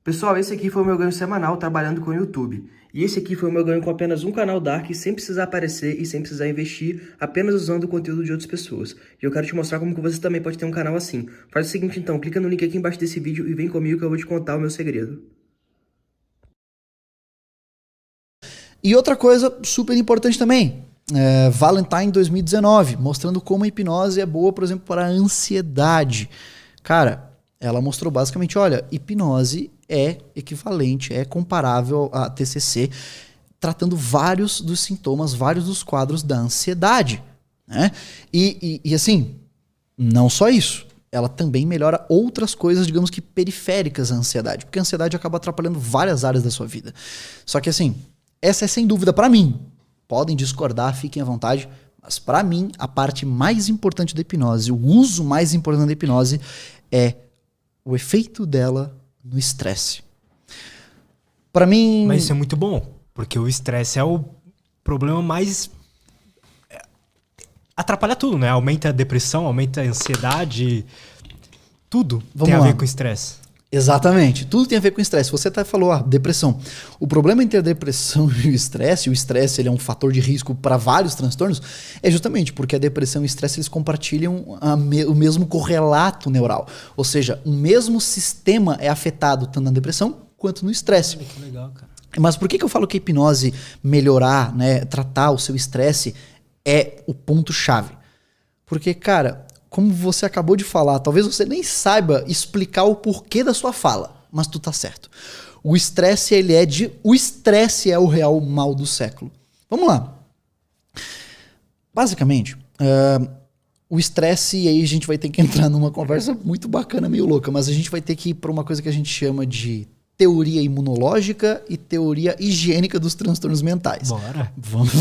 Pessoal, esse aqui foi o meu ganho semanal trabalhando com o YouTube. E esse aqui foi o meu ganho com apenas um canal Dark, sem precisar aparecer e sem precisar investir, apenas usando o conteúdo de outras pessoas. E eu quero te mostrar como que você também pode ter um canal assim. Faz o seguinte então, clica no link aqui embaixo desse vídeo e vem comigo que eu vou te contar o meu segredo. E outra coisa super importante também, Valentine 2019, mostrando como a hipnose é boa, por exemplo, para a ansiedade. Cara, ela mostrou basicamente, olha, hipnose é equivalente, é comparável a TCC, tratando vários dos sintomas, vários dos quadros da ansiedade, né? E assim, não só isso, ela também melhora outras coisas, digamos que periféricas à ansiedade, porque a ansiedade acaba atrapalhando várias áreas da sua vida. Só que assim, essa é sem dúvida para mim. Podem discordar, fiquem à vontade, mas para mim a parte mais importante da hipnose, o uso mais importante da hipnose é o efeito dela no estresse. Para mim... Mas isso é muito bom, porque o estresse é o problema mais... atrapalha tudo, né? Aumenta a depressão, aumenta a ansiedade, tudo tem a ver com estresse. Exatamente, tudo tem a ver com estresse. Você até falou, depressão. O problema entre a depressão e o estresse ele é um fator de risco para vários transtornos, é justamente porque a depressão e o estresse eles compartilham o mesmo correlato neural. Ou seja, o mesmo sistema é afetado tanto na depressão quanto no estresse. Que legal, cara. Mas por que eu falo que a hipnose melhorar, né, tratar o seu estresse é o ponto-chave? Porque, cara... Como você acabou de falar, talvez você nem saiba explicar o porquê da sua fala, mas tu tá certo. O estresse, o estresse é o real mal do século. Vamos lá. Basicamente, o estresse, e aí a gente vai ter que entrar numa conversa muito bacana, meio louca, mas a gente vai ter que ir para uma coisa que a gente chama de teoria imunológica e teoria higiênica dos transtornos mentais. Bora. Vamos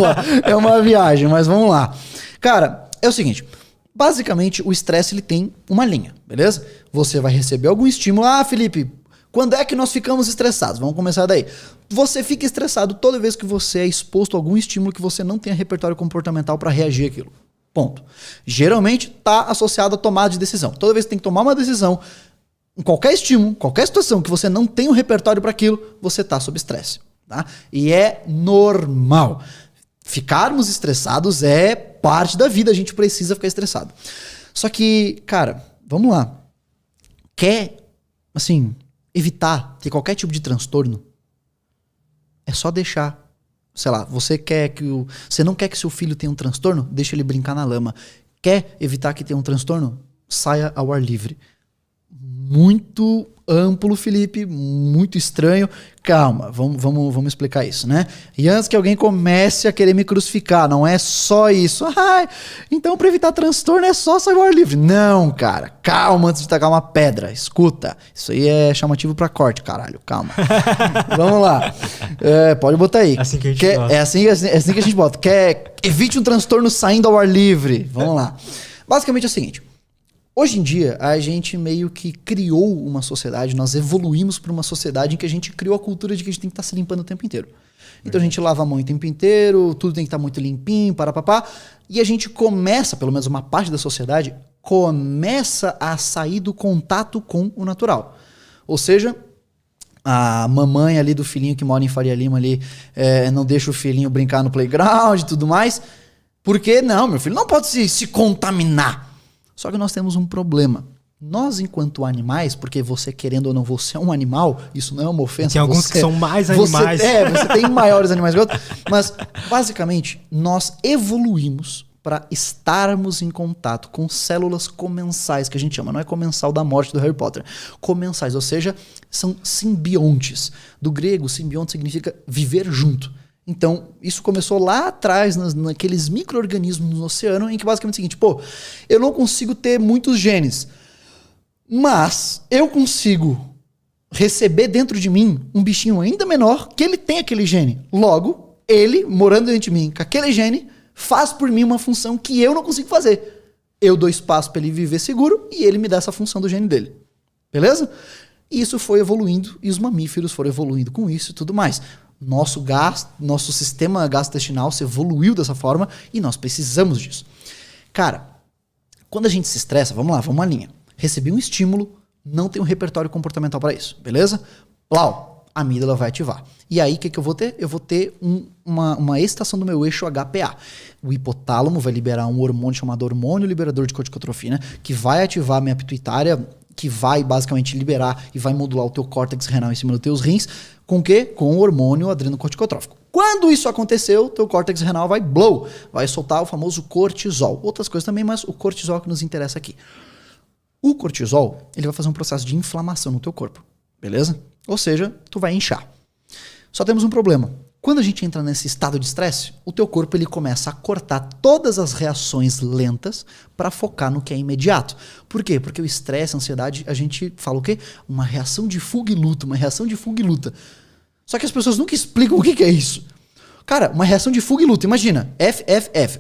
lá. É uma viagem, mas vamos lá. Cara, é o seguinte... Basicamente, o estresse ele tem uma linha, beleza? Você vai receber algum estímulo. Felipe, quando é que nós ficamos estressados? Vamos começar daí. Você fica estressado toda vez que você é exposto a algum estímulo que você não tenha repertório comportamental para reagir àquilo. Ponto. Geralmente está associado à tomada de decisão. Toda vez que tem que tomar uma decisão, em qualquer estímulo, qualquer situação que você não tem um repertório para aquilo, você está sob estresse. Tá? E é normal. Ficarmos estressados é parte da vida, a gente precisa ficar estressado. Só que, cara, vamos lá. Quer, assim, evitar ter qualquer tipo de transtorno? É só deixar. Sei lá, você não quer que seu filho tenha um transtorno? Deixa ele brincar na lama. Quer evitar que tenha um transtorno? Saia ao ar livre. Muito amplo, Felipe, muito estranho. Calma, vamos explicar isso, né? E antes que alguém comece a querer me crucificar, não é só isso. Então para evitar transtorno é só sair ao ar livre. Não, cara, calma antes de tacar uma pedra. Escuta, isso aí é chamativo pra corte, caralho, calma. Vamos lá, pode botar aí. Assim que a gente gosta. É assim que a gente bota. Evite um transtorno saindo ao ar livre. Vamos lá. Basicamente é o seguinte. Hoje em dia, a gente meio que criou uma sociedade, nós evoluímos para uma sociedade em que a gente criou a cultura de que a gente tem que estar se limpando o tempo inteiro. Então a gente lava a mão o tempo inteiro, tudo tem que estar muito limpinho, parapapá. E a gente começa, pelo menos uma parte da sociedade, começa a sair do contato com o natural. Ou seja, a mamãe ali do filhinho que mora em Faria Lima ali, não deixa o filhinho brincar no playground e tudo mais. Porque não, meu filho não pode se contaminar. Só que nós temos um problema. Nós, enquanto animais, porque você, querendo ou não, você é um animal, isso não é uma ofensa. Tem alguns que são mais animais. Você tem maiores animais que outros. Mas, basicamente, nós evoluímos para estarmos em contato com células comensais, que a gente chama, não é comensal da morte do Harry Potter. Comensais, ou seja, são simbiontes. Do grego, simbionte significa viver junto. Então, isso começou lá atrás, naqueles micro-organismos no oceano, em que basicamente é o seguinte, eu não consigo ter muitos genes, mas eu consigo receber dentro de mim um bichinho ainda menor que ele tem aquele gene. Logo, ele, morando dentro de mim com aquele gene, faz por mim uma função que eu não consigo fazer. Eu dou espaço para ele viver seguro e ele me dá essa função do gene dele. Beleza? E isso foi evoluindo e os mamíferos foram evoluindo com isso e tudo mais. Nosso sistema gastrointestinal se evoluiu dessa forma e nós precisamos disso. Cara, quando a gente se estressa, vamos lá, vamos à linha. Recebi um estímulo, não tem um repertório comportamental para isso, beleza? Blau, a amígdala vai ativar. E aí, o que eu vou ter? Eu vou ter uma excitação do meu eixo HPA. O hipotálamo vai liberar um hormônio chamado hormônio liberador de corticotropina, que vai ativar a minha pituitária, que vai basicamente liberar e vai modular o teu córtex renal em cima dos teus rins. Com o quê? Com o hormônio adrenocorticotrófico. Quando isso aconteceu, teu córtex renal vai blow, vai soltar o famoso cortisol. Outras coisas também, mas o cortisol é que nos interessa aqui. O cortisol, ele vai fazer um processo de inflamação no teu corpo, beleza? Ou seja, tu vai inchar. Só temos um problema. Quando a gente entra nesse estado de estresse, o teu corpo ele começa a cortar todas as reações lentas para focar no que é imediato. Por quê? Porque o estresse, a ansiedade, a gente fala o quê? Uma reação de fuga e luta, uma reação de fuga e luta. Só que as pessoas nunca explicam o que é isso. Cara, uma reação de fuga e luta. Imagina, F.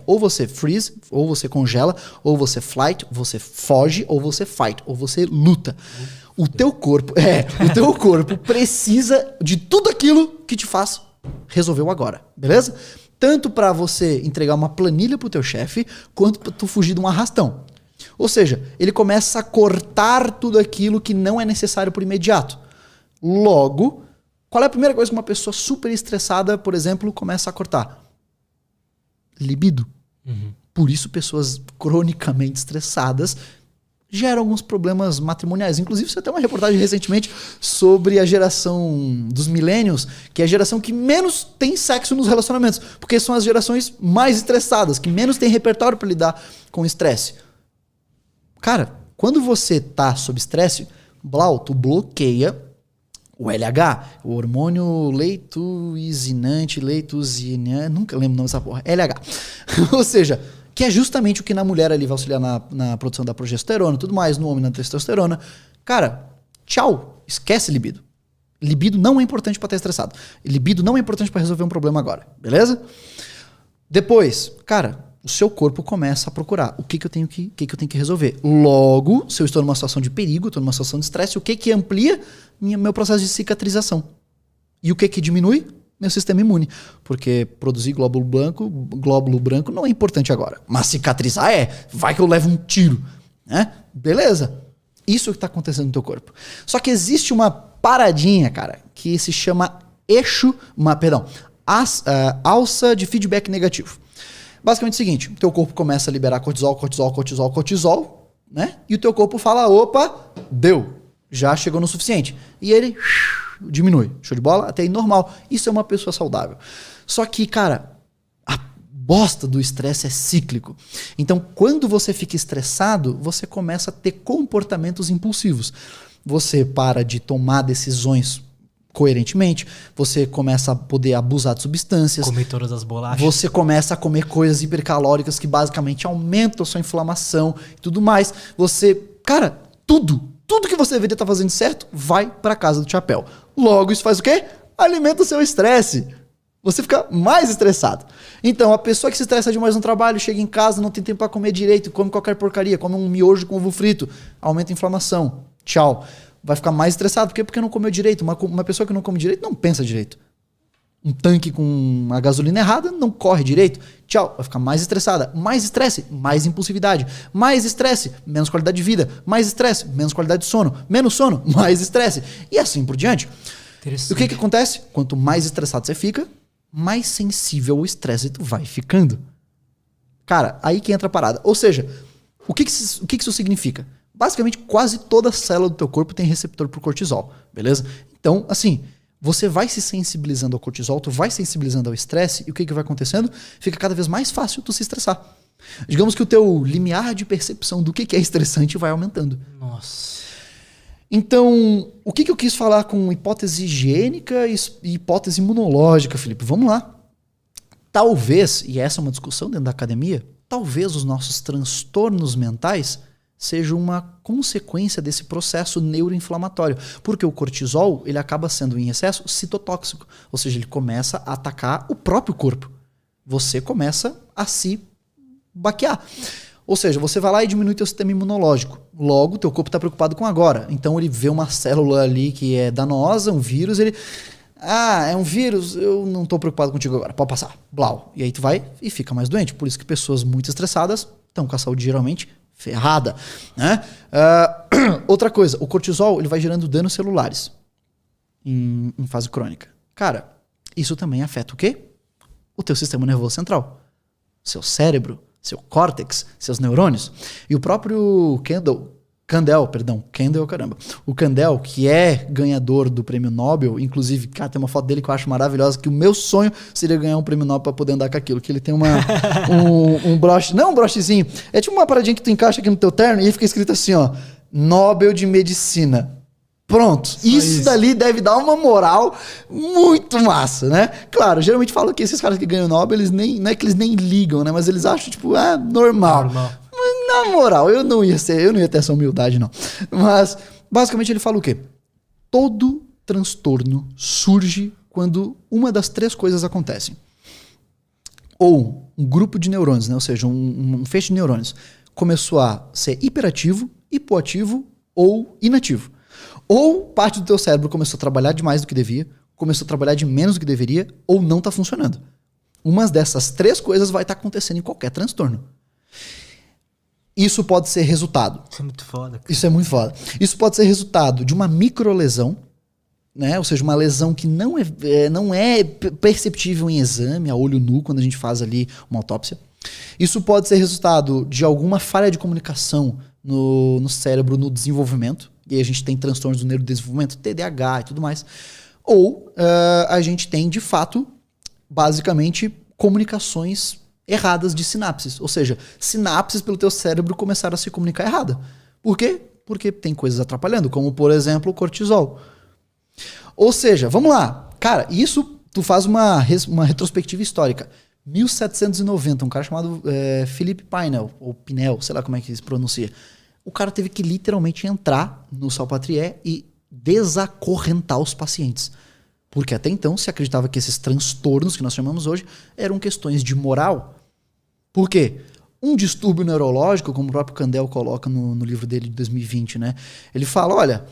Ou você freeze, ou você congela, ou você flight, você foge, ou você fight, ou você luta. O teu corpo precisa de tudo aquilo que te faz resolver o agora, beleza? Tanto para você entregar uma planilha pro teu chefe, quanto para tu fugir de um arrastão. Ou seja, ele começa a cortar tudo aquilo que não é necessário por imediato. Logo, qual é a primeira coisa que uma pessoa super estressada, por exemplo, começa a cortar? Libido. Por isso, pessoas cronicamente estressadas geram alguns problemas matrimoniais. Inclusive, você tem uma reportagem recentemente sobre a geração dos millennials, que é a geração que menos tem sexo nos relacionamentos, porque são as gerações mais estressadas, que menos tem repertório para lidar com estresse. Cara, quando você tá sob estresse, Blau, tu bloqueia o LH, o hormônio leituzinante, nunca lembro o nome dessa porra, LH. Ou seja, que é justamente o que na mulher ali vai auxiliar na produção da progesterona e tudo mais, no homem na testosterona. Cara, tchau, esquece libido. Libido não é importante pra estar estressado. Libido não é importante pra resolver um problema agora, beleza? Depois, cara, o seu corpo começa a procurar o que eu tenho que resolver. Logo, se eu estou numa situação de perigo, estou numa situação de estresse, o que amplia meu processo de cicatrização? E o que diminui? Meu sistema imune. Porque produzir glóbulo branco não é importante agora. Mas cicatrizar vai que eu levo um tiro. Né? Beleza. Isso que está acontecendo no teu corpo. Só que existe uma paradinha, cara, que se chama alça de feedback negativo. Basicamente é o seguinte, o teu corpo começa a liberar cortisol, né? E o teu corpo fala, opa, deu. Já chegou no suficiente. E ele diminui. Show de bola? Até aí normal. Isso é uma pessoa saudável. Só que, cara, a bosta do estresse é cíclico. Então, quando você fica estressado, você começa a ter comportamentos impulsivos. Você para de tomar decisões coerentemente, você começa a poder abusar de substâncias. Comer todas as bolachas. Você começa a comer coisas hipercalóricas que basicamente aumentam a sua inflamação e tudo mais. Você, cara, tudo que você deveria estar fazendo certo vai para casa do chapéu. Logo, isso faz o quê? Alimenta o seu estresse. Você fica mais estressado. Então, a pessoa que se estressa demais no trabalho, chega em casa, não tem tempo para comer direito, come qualquer porcaria, come um miojo com ovo frito, aumenta a inflamação. Tchau. Vai ficar mais estressado. Por quê? Porque não comeu direito. Uma pessoa que não come direito não pensa direito. Um tanque com a gasolina errada não corre direito. Tchau. Vai ficar mais estressada. Mais estresse, mais impulsividade. Mais estresse, menos qualidade de vida. Mais estresse, menos qualidade de sono. Menos sono, mais estresse. E assim por diante. E o que acontece? Quanto mais estressado você fica, mais sensível ao estresse tu vai ficando. Cara, aí que entra a parada. Ou seja, o que isso significa? Basicamente, quase toda célula do teu corpo tem receptor pro cortisol, beleza? Então, assim, você vai se sensibilizando ao cortisol, tu vai sensibilizando ao estresse, e o que vai acontecendo? Fica cada vez mais fácil tu se estressar. Digamos que o teu limiar de percepção do que é estressante vai aumentando. Nossa. Então, o que eu quis falar com hipótese higiênica e hipótese imunológica, Felipe? Vamos lá. Talvez, e essa é uma discussão dentro da academia, talvez os nossos transtornos mentais seja uma consequência desse processo neuroinflamatório. Porque o cortisol, ele acaba sendo, em excesso, citotóxico. Ou seja, ele começa a atacar o próprio corpo. Você começa a se baquear. Ou seja, você vai lá e diminui teu sistema imunológico. Logo, teu corpo está preocupado com agora. Então, ele vê uma célula ali que é danosa, um vírus, ele... Ah, é um vírus, eu não estou preocupado contigo agora, pode passar. Blau. E aí tu vai e fica mais doente. Por isso que pessoas muito estressadas estão com a saúde geralmente ferrada, né? Outra coisa, o cortisol ele vai gerando danos celulares em fase crônica. Cara, isso também afeta o quê? O teu sistema nervoso central. Seu cérebro, seu córtex, seus neurônios. E o próprio Kandel, caramba. O Kandel, que é ganhador do prêmio Nobel, inclusive, cara, tem uma foto dele que eu acho maravilhosa, que o meu sonho seria ganhar um prêmio Nobel pra poder andar com aquilo, que ele tem um broche, não um brochezinho, é tipo uma paradinha que tu encaixa aqui no teu terno e aí fica escrito assim, ó, Nobel de Medicina. Pronto, isso dali deve dar uma moral muito massa, né? Claro, geralmente falam que esses caras que ganham Nobel, eles nem, não é que eles nem ligam, né? Mas eles acham, tipo, normal. Mas, na moral, eu não ia ter essa humildade, não. Mas, basicamente, ele fala o quê? Todo transtorno surge quando uma das 3 coisas acontecem. Ou um grupo de neurônios, né? Ou seja, um feixe de neurônios começou a ser hiperativo, hipoativo ou inativo. Ou parte do teu cérebro começou a trabalhar demais do que devia, começou a trabalhar de menos do que deveria, ou não está funcionando. Uma dessas 3 coisas vai estar acontecendo em qualquer transtorno. Isso pode ser resultado. Isso é muito foda. Cara. Isso é muito foda. Isso pode ser resultado de uma microlesão, né? Ou seja, uma lesão que não é perceptível em exame, a olho nu, quando a gente faz ali uma autópsia. Isso pode ser resultado de alguma falha de comunicação no cérebro, no desenvolvimento. E aí a gente tem transtornos do neurodesenvolvimento, TDAH e tudo mais. Ou a gente tem, de fato, basicamente, comunicações erradas de sinapses. Ou seja, sinapses pelo teu cérebro começaram a se comunicar errada. Por quê? Porque tem coisas atrapalhando, como, por exemplo, o cortisol. Ou seja, vamos lá. Cara, isso tu faz uma retrospectiva histórica. 1790, um cara chamado Philippe Pinel, ou Pinel, sei lá como é que se pronuncia. O cara teve que literalmente entrar no Salpêtrière e desacorrentar os pacientes. Porque até então se acreditava que esses transtornos que nós chamamos hoje eram questões de moral. Por quê? Um distúrbio neurológico, como o próprio Kandel coloca no livro dele de 2020, né? Ele fala, olha,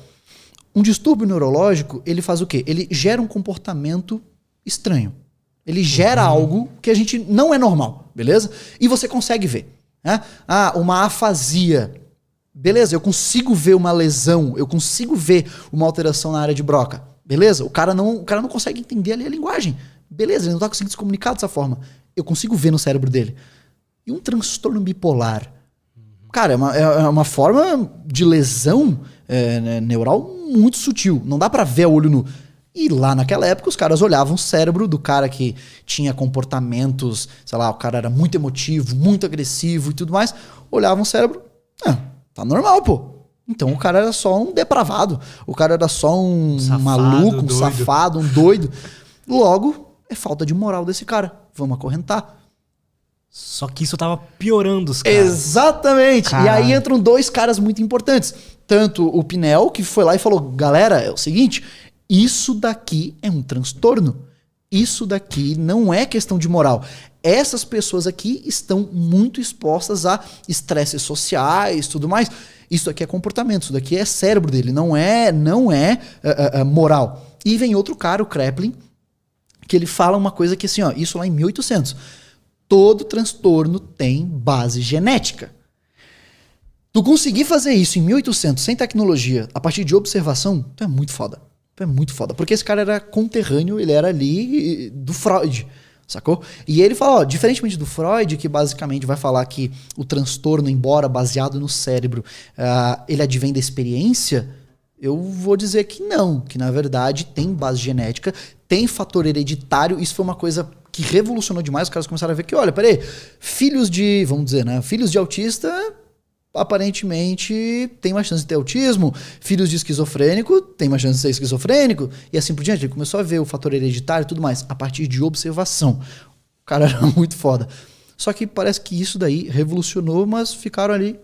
um distúrbio neurológico, ele faz o quê? Ele gera um comportamento estranho. Ele gera algo que a gente não é normal, beleza? E você consegue ver. Né? Uma afasia. Beleza, eu consigo ver uma lesão, eu consigo ver uma alteração na área de Broca. Beleza, o cara não consegue entender ali a linguagem. Beleza, ele não está conseguindo se comunicar dessa forma. Eu consigo ver no cérebro dele. E um transtorno bipolar? Cara, é uma forma de lesão neural muito sutil. Não dá pra ver a olho nu. E lá naquela época os caras olhavam o cérebro do cara que tinha comportamentos, sei lá, o cara era muito emotivo, muito agressivo e tudo mais. Olhavam o cérebro, tá normal, pô. Então o cara era só um depravado. O cara era só um maluco, um safado, um doido. Logo, é falta de moral desse cara. Vamos acorrentar. Só que isso tava piorando os caras. Exatamente. Caralho. E aí entram 2 caras muito importantes. Tanto o Pinel, que foi lá e falou, galera, é o seguinte, isso daqui é um transtorno. Isso daqui não é questão de moral. Essas pessoas aqui estão muito expostas a estresses sociais e tudo mais. Isso aqui é comportamento, isso daqui é cérebro dele, não é moral. E vem outro cara, o Kraepelin, que ele fala uma coisa que assim, ó, isso lá em 1800. Todo transtorno tem base genética. Tu conseguir fazer isso em 1800 sem tecnologia, a partir de observação, tu é muito foda. Tu é muito foda. Porque esse cara era conterrâneo, ele era ali do Freud, sacou? E ele fala, ó, diferentemente do Freud, que basicamente vai falar que o transtorno, embora baseado no cérebro, ele advém da experiência, eu vou dizer que não, que na verdade tem base genética, tem fator hereditário, isso foi uma coisa que revolucionou demais, os caras começaram a ver que, olha, peraí, filhos de, vamos dizer, né, filhos de autista aparentemente tem uma chance de ter autismo, filhos de esquizofrênico tem uma chance de ser esquizofrênico, e assim por diante. Ele começou a ver o fator hereditário e tudo mais, a partir de observação. O cara era muito foda. Só que parece que isso daí revolucionou, mas ficaram ali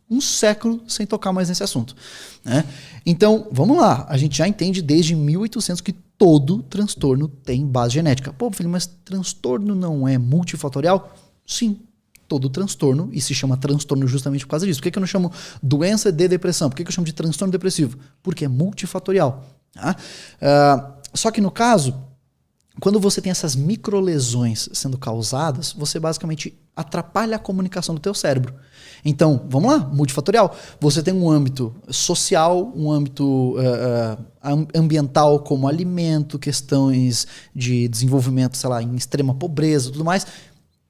um século sem tocar mais nesse assunto. Né? Então, vamos lá. A gente já entende desde 1800 que todo transtorno tem base genética. Pô, filho, mas transtorno não é multifatorial? Sim. Todo transtorno, e se chama transtorno justamente por causa disso. Por que eu não chamo doença de depressão? Por que eu chamo de transtorno depressivo? Porque é multifatorial. Tá? Só que no caso, quando você tem essas microlesões sendo causadas, você basicamente atrapalha a comunicação do teu cérebro. Então, vamos lá, multifatorial. Você tem um âmbito social, um âmbito ambiental, como alimento, questões de desenvolvimento, sei lá, em extrema pobreza e tudo mais.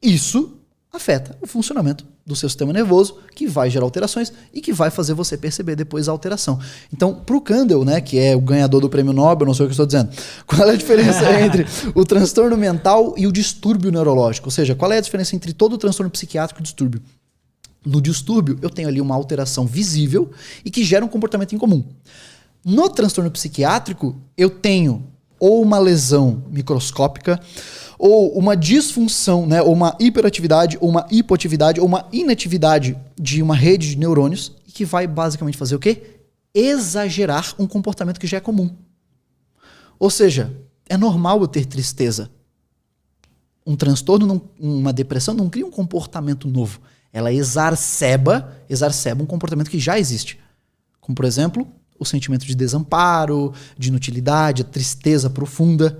Isso afeta o funcionamento do seu sistema nervoso, que vai gerar alterações e que vai fazer você perceber depois a alteração. Então, pro Kandel, né, que é o ganhador do prêmio Nobel, não sei o que eu estou dizendo, qual é a diferença entre o transtorno mental e o distúrbio neurológico? Ou seja, qual é a diferença entre todo o transtorno psiquiátrico e o distúrbio? No distúrbio, eu tenho ali uma alteração visível e que gera um comportamento incomum. No transtorno psiquiátrico, eu tenho ou uma lesão microscópica, ou uma disfunção, né, ou uma hiperatividade, ou uma hipoatividade, ou uma inatividade de uma rede de neurônios, que vai basicamente fazer o quê? Exagerar um comportamento que já é comum. Ou seja, é normal eu ter tristeza. Um transtorno, uma depressão não cria um comportamento novo. Ela exacerba um comportamento que já existe. Como, por exemplo, o sentimento de desamparo, de inutilidade, a tristeza profunda.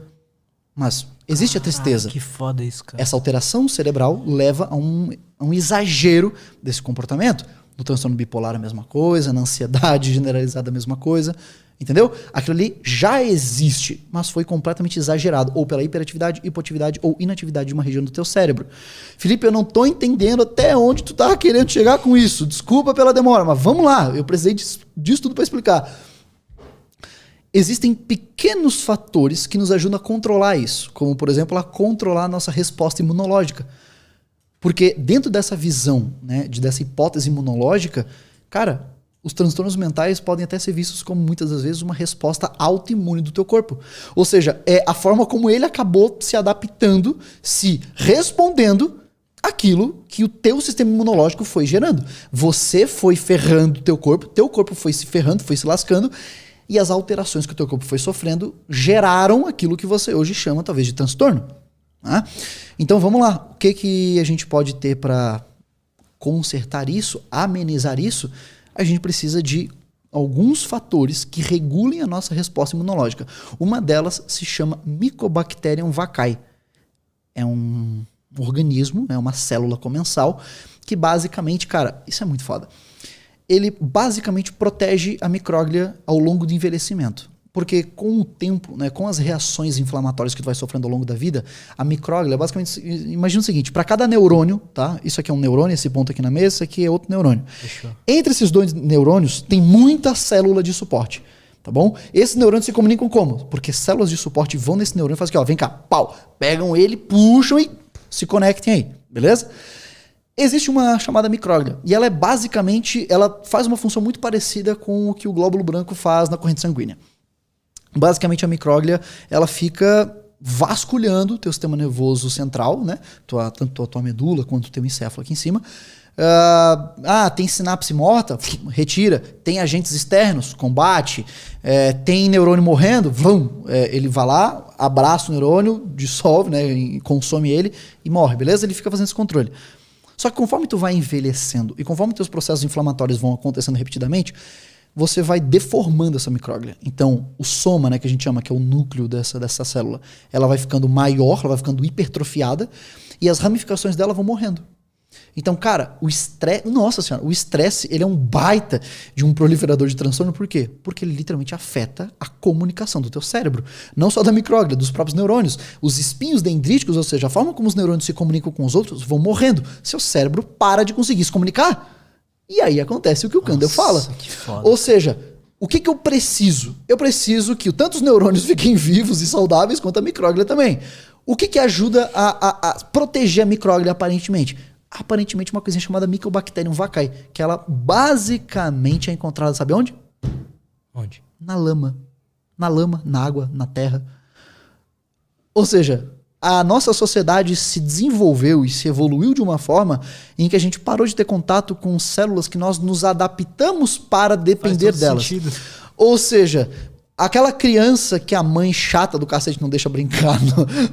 Mas existe a tristeza. Que foda isso, cara. Essa alteração cerebral leva a um exagero desse comportamento. No transtorno bipolar a mesma coisa, na ansiedade generalizada a mesma coisa. Entendeu? Aquilo ali já existe, mas foi completamente exagerado, ou pela hiperatividade, hipoatividade ou inatividade de uma região do teu cérebro. Felipe, eu não tô entendendo até onde tu tá querendo chegar com isso. Desculpa pela demora, mas vamos lá. Eu precisei disso tudo para explicar. Existem pequenos fatores que nos ajudam a controlar isso, como, por exemplo, a controlar a nossa resposta imunológica. Porque dentro dessa visão, né, dessa hipótese imunológica, cara, os transtornos mentais podem até ser vistos como, muitas das vezes, uma resposta autoimune do teu corpo. Ou seja, é a forma como ele acabou se adaptando, se respondendo aquilo que o teu sistema imunológico foi gerando. Você foi ferrando teu corpo foi se ferrando, foi se lascando, e as alterações que o teu corpo foi sofrendo geraram aquilo que você hoje chama, talvez, de transtorno. Né? Então, vamos lá. O que a gente pode ter para consertar isso, amenizar isso? A gente precisa de alguns fatores que regulem a nossa resposta imunológica. Uma delas se chama Mycobacterium vaccae. É um organismo, é uma célula comensal, que basicamente, cara, isso é muito foda. Ele basicamente protege a micróglia ao longo do envelhecimento. Porque com o tempo, né, com as reações inflamatórias que tu vai sofrendo ao longo da vida, a micróglia, basicamente, imagina o seguinte, para cada neurônio, tá? Isso aqui é um neurônio, esse ponto aqui na mesa, esse aqui é outro neurônio. Fechou. Entre esses dois neurônios, tem muita célula de suporte, tá bom? Esses neurônios se comunicam como? Porque células de suporte vão nesse neurônio e fazem aqui, ó, vem cá, pau, pegam ele, puxam e se conectem aí, beleza? Existe uma chamada micróglia, e ela é basicamente, ela faz uma função muito parecida com o que o glóbulo branco faz na corrente sanguínea. Basicamente, a micróglia, ela fica vasculhando o teu sistema nervoso central, né? Tanto a tua medula quanto o teu encéfalo aqui em cima. Tem sinapse morta? Retira. Tem agentes externos? Combate. Tem neurônio morrendo? Ele vai lá, abraça o neurônio, dissolve, né? Consome ele e morre, beleza? Ele fica fazendo esse controle. Só que conforme tu vai envelhecendo e conforme teus processos inflamatórios vão acontecendo repetidamente, você vai deformando essa micróglia. Então, o soma, né, que a gente chama, que é o núcleo dessa célula, ela vai ficando maior, ela vai ficando hipertrofiada, e as ramificações dela vão morrendo. Então, cara, o estresse... Nossa senhora, o estresse, ele é um baita de um proliferador de transtorno. Por quê? Porque ele literalmente afeta a comunicação do teu cérebro. Não só da micróglia, dos próprios neurônios. Os espinhos dendríticos, ou seja, a forma como os neurônios se comunicam com os outros, vão morrendo. Seu cérebro para de conseguir se comunicar. E aí acontece o que o Kandel fala. Que foda. Ou seja, o que eu preciso? Eu preciso que tanto os neurônios fiquem vivos e saudáveis, quanto a micróglia também. O que ajuda a proteger a micróglia, aparentemente? Aparentemente uma coisinha chamada Mycobacterium vaccae, que ela basicamente é encontrada, sabe onde? Onde? Na lama. Na lama, na água, na terra. Ou seja, a nossa sociedade se desenvolveu e se evoluiu de uma forma em que a gente parou de ter contato com células que nós nos adaptamos para depender delas. Sentido. Ou seja, aquela criança que a mãe chata do cacete não deixa brincar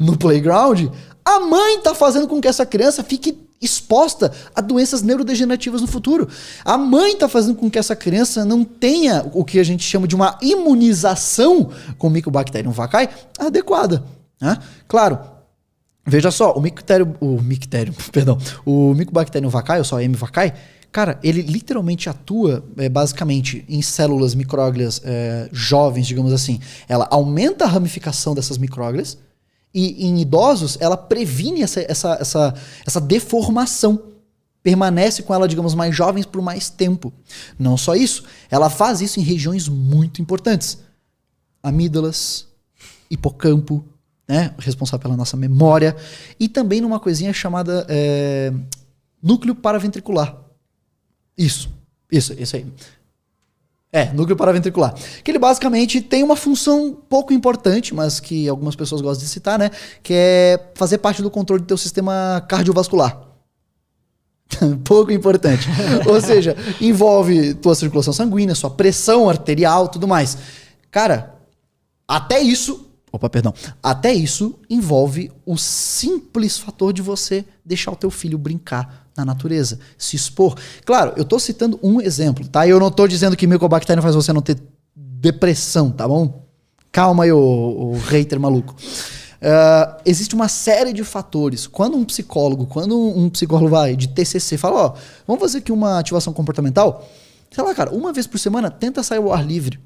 no playground, a mãe tá fazendo com que essa criança fique exposta a doenças neurodegenerativas no futuro. A mãe tá fazendo com que essa criança não tenha o que a gente chama de uma imunização com Mycobacterium vaccae adequada. Né? Claro, veja só, o Mycobacterium vaccae, ou só M. vaccae, cara, ele literalmente atua basicamente em células micróglias jovens, digamos assim. Ela aumenta a ramificação dessas micróglias e em idosos ela previne essa deformação. Permanece com ela, digamos, mais jovens por mais tempo. Não só isso, ela faz isso em regiões muito importantes. Amígdalas, hipocampo, né, responsável pela nossa memória, e também numa coisinha chamada núcleo paraventricular. Isso aí. Núcleo paraventricular. Que ele basicamente tem uma função pouco importante, mas que algumas pessoas gostam de citar, né, que é fazer parte do controle do teu sistema cardiovascular. Pouco importante. Ou seja, envolve tua circulação sanguínea, sua pressão arterial, tudo mais. Cara, até isso envolve o simples fator de você deixar o teu filho brincar na natureza, se expor. Claro, eu tô citando um exemplo, tá? Eu não tô dizendo que Mycobacterium faz você não ter depressão, tá bom? Calma aí, o hater maluco. Existe uma série de fatores. Quando um psicólogo vai de TCC fala, ó, vamos fazer aqui uma ativação comportamental, sei lá, cara, uma vez por semana tenta sair ao ar livre.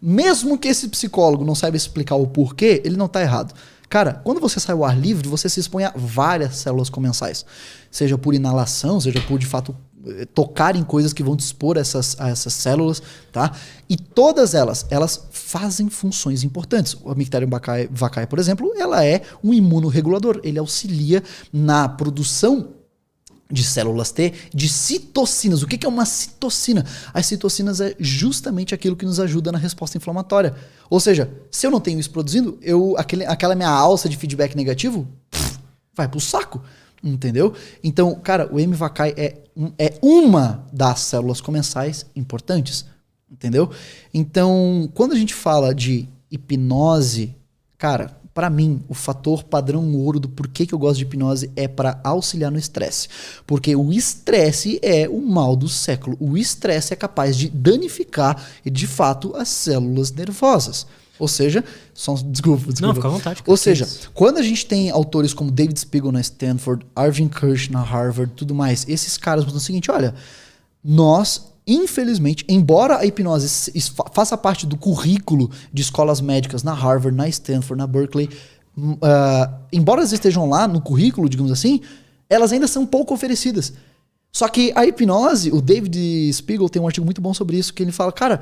Mesmo que esse psicólogo não saiba explicar o porquê, ele não tá errado. Cara, quando você sai ao ar livre, você se expõe a várias células comensais. Seja por inalação, seja por, de fato, tocar em coisas que vão te expor a essas células, tá? E todas elas fazem funções importantes. O Mycobacterium vaccae, por exemplo, ela é um imunorregulador. Ele auxilia na produção de células T, de citocinas. O que é uma citocina? As citocinas é justamente aquilo que nos ajuda na resposta inflamatória. Ou seja, se eu não tenho isso produzindo, aquela minha alça de feedback negativo vai pro saco. Entendeu? Então, cara, o M. vaccae é uma das células comensais importantes. Entendeu? Então, quando a gente fala de hipnose, cara, para mim, o fator padrão ouro do porquê que eu gosto de hipnose é para auxiliar no estresse. Porque o estresse é o mal do século. O estresse é capaz de danificar, de fato, as células nervosas. Ou seja, desculpa. Não, fica à vontade. Ou seja, quando a gente tem autores como David Spiegel na Stanford, Arvin Kirsch na Harvard, tudo mais, esses caras mostram o seguinte, olha, nós, infelizmente, embora a hipnose faça parte do currículo de escolas médicas na Harvard, na Stanford, na Berkeley, embora elas estejam lá no currículo, digamos assim, elas ainda são pouco oferecidas. Só que a hipnose, o David Spiegel tem um artigo muito bom sobre isso, que ele fala, cara,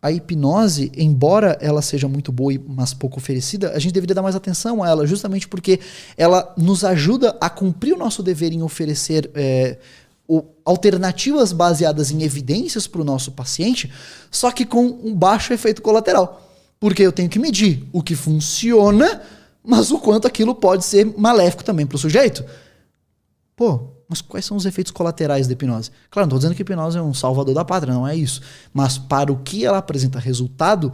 a hipnose, embora ela seja muito boa, mas pouco oferecida, a gente deveria dar mais atenção a ela, justamente porque ela nos ajuda a cumprir o nosso dever em oferecer alternativas baseadas em evidências para o nosso paciente, só que com um baixo efeito colateral. Porque eu tenho que medir o que funciona, mas o quanto aquilo pode ser maléfico também para o sujeito. Pô, mas quais são os efeitos colaterais da hipnose? Claro, não estou dizendo que a hipnose é um salvador da pátria, não é isso. Mas para o que ela apresenta resultado,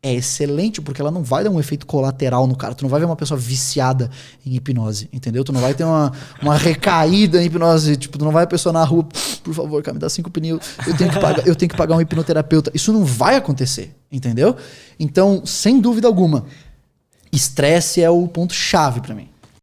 é excelente, porque ela não vai dar um efeito colateral no cara. Tu não vai ver uma pessoa viciada em hipnose, entendeu? Tu não vai ter uma recaída em hipnose. Tipo, tu não vai a pessoa na rua, por favor, cara, me dá 5 pneus, eu tenho que pagar um hipnoterapeuta. Isso não vai acontecer, entendeu? Então, sem dúvida alguma, estresse é o ponto-chave para mim.